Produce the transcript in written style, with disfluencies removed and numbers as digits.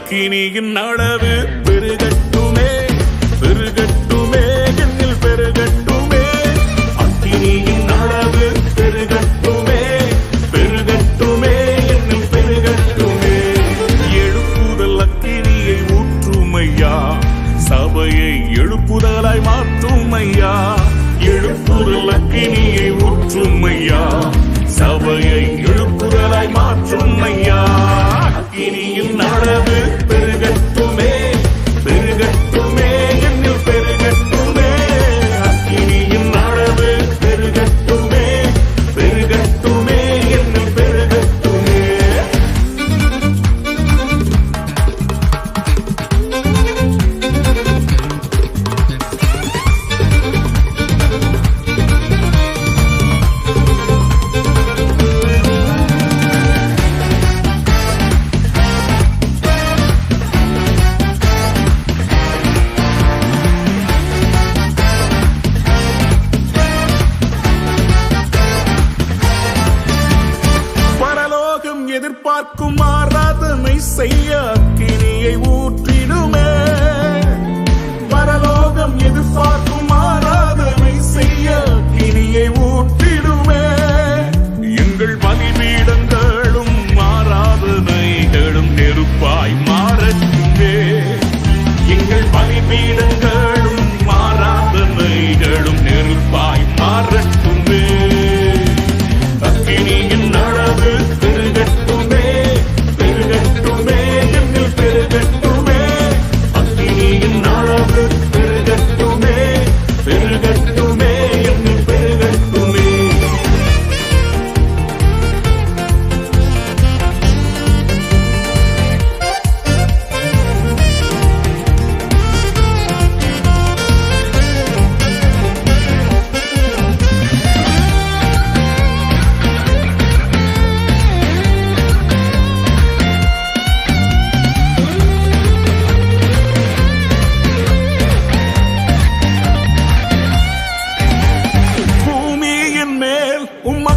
அக்கினியின் அளவு பெருகட்டுமே பெருகட்டுமே என்னில் பெருகட்டுமே அக்கினியின் அளவு பெருகட்டுமே பெருகட்டுமே என்னில் பெருகட்டுமே எழுப்புதல் அக்கினியை ஊற்றுமையா சபையை எழுப்புதலாய் மாற்றுமையா எழுப்புதல் அக்கினியை ஊற்றுமையா சபையை எழுப்புதலாய் மாற்றுமையா அக்கினியின் அளவு பெருகட்டுமே பெருகட்டுமே என்னில் பெருகட்டுமே அக்கினியின் அளவு பெருகட்டுமே பெருகட்டுமே என்னில் பெருகட்டுமே எதிர்பார்க்கும் ஆராதனை செய்ய அக்கினியை ஊற்றிடுமே பரலோகம் எதிர்பார்க்கும் ஆராதனை செய்ய அக்கினியை ஊற்றிடுமே எங்கள் பலிபீடங்களும் ஆராதனைகளும் நெருப்பாய் மாறட்டுமே எங்கள் பலிபீடங்களும் ஆராதனைகளும் நெருப்பாய் மாறட்டுமே அக்கினியின் அளவு பெருகட்டுமே பெருகட்டுமே என்னில் பெருகட்டுமே அக்கினியின் அளவு பெருகட்டுமே பெருகட்டுமே என்னில் பெருகட்டுமே பூமியின் மேல் உம்மை